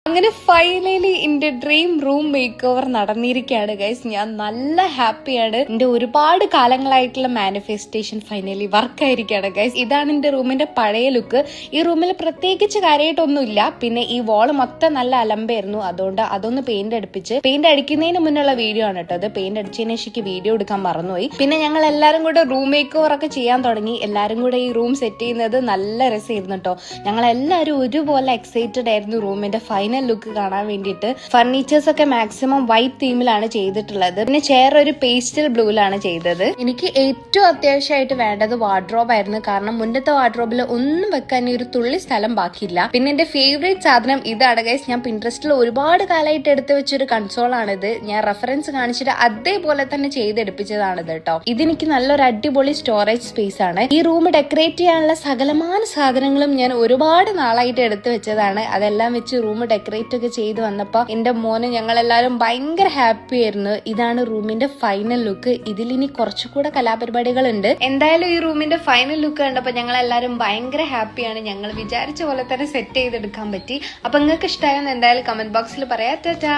അങ്ങനെ ഫൈനലി എന്റെ dream room makeover നടന്നിരിക്കുകയാണ് ഗൈസ്. ഞാൻ നല്ല ഹാപ്പിയാണ്. എന്റെ ഒരുപാട് കാലങ്ങളായിട്ടുള്ള മാനിഫെസ്റ്റേഷൻ ഫൈനലി വർക്ക് ആയിരിക്കുകയാണ് ഗൈസ്. ഇതാണ് എന്റെ റൂമിന്റെ പഴയ ലുക്ക്. ഈ റൂമിൽ പ്രത്യേകിച്ച് കാര്യമായിട്ടൊന്നുമില്ല. പിന്നെ ഈ വാള് മൊത്തം നല്ല അലമ്പായിരുന്നു. അതുകൊണ്ട് അതൊന്ന് പെയിന്റ് അടിക്കുന്നതിന് മുന്നുള്ള വീഡിയോ ആണ് കേട്ടോ. അത് പെയിന്റ് അടിച്ചതിന് ശേഷം വീഡിയോ എടുക്കാൻ മറന്നുപോയി. പിന്നെ ഞങ്ങൾ എല്ലാരും കൂടെ റൂം മേക്ക് ഓവർ ഒക്കെ ചെയ്യാൻ തുടങ്ങി. എല്ലാരും കൂടെ ഈ റൂം സെറ്റ് ചെയ്യുന്നത് നല്ല രസമായിരുന്നു കേട്ടോ. ഞങ്ങൾ എല്ലാവരും ഒരുപോലെ എക്സൈറ്റഡ് ആയിരുന്നു റൂമിന്റെ ഫൈനൽ ലുക്ക് കാണാൻ വേണ്ടിയിട്ട്. ഫർണിച്ചേഴ്സ് ഒക്കെ മാക്സിമം വൈറ്റ് തീമിലാണ് ചെയ്തിട്ടുള്ളത്. പിന്നെ ചെയർ ഒരു പേസ്റ്റൽ ബ്ലൂയിലാണ് ചെയ്തത്. എനിക്ക് ഏറ്റവും അത്യാവശ്യമായിട്ട് വേണ്ടത് വാർഡ്രോബ് ആയിരുന്നു. കാരണം മുന്നത്തെ വാർഡ്രോബിൽ ഒന്നും വെക്കാൻ ഒരു തുള്ളി സ്ഥലം ബാക്കിയില്ല. പിന്നെ എന്റെ ഫേവറേറ്റ് സാധനം ഇതാണ് ഗൈസ്. ഞാൻ പിൻട്രസ്റ്റിൽ ഒരുപാട് കാലമായിട്ട് എടുത്തു വെച്ചൊരു കൺസോൾ ആണിത്. ഞാൻ റെഫറൻസ് കാണിച്ചിട്ട് അതേപോലെ തന്നെ ചെയ്തെടുപ്പിച്ചതാണിത് കേട്ടോ. ഇതെനിക്ക് നല്ലൊരു അടിപൊളി സ്റ്റോറേജ് സ്പേസ് ആണ്. ഈ റൂം ഡെക്കറേറ്റ് ചെയ്യാനുള്ള സകലമാന സാധനങ്ങളും ഞാൻ ഒരുപാട് നാളായിട്ട് എടുത്തു വെച്ചതാണ്. അതെല്ലാം വെച്ച് റൂം ഡെക്കറേറ്റ് ഒക്കെ ചെയ്ത് വന്നപ്പോ എന്റെ മോന് ഞങ്ങളെല്ലാരും ഭയങ്കര ഹാപ്പി ആയിരുന്നു. ഇതാണ് റൂമിന്റെ ഫൈനൽ ലുക്ക്. ഇതിലിനി കുറച്ചുകൂടെ കലാപരിപാടികളുണ്ട്. എന്തായാലും ഈ റൂമിന്റെ ഫൈനൽ ലുക്ക് കണ്ടപ്പോ ഞങ്ങളെല്ലാരും ഭയങ്കര ഹാപ്പിയാണ്. ഞങ്ങൾ വിചാരിച്ച പോലെ തന്നെ സെറ്റ് ചെയ്തെടുക്കാൻ പറ്റി. അപ്പൊ നിങ്ങൾക്ക് ഇഷ്ടമായെന്ന് എന്തായാലും കമന്റ് ബോക്സിൽ പറയാം. ടാറ്റാ.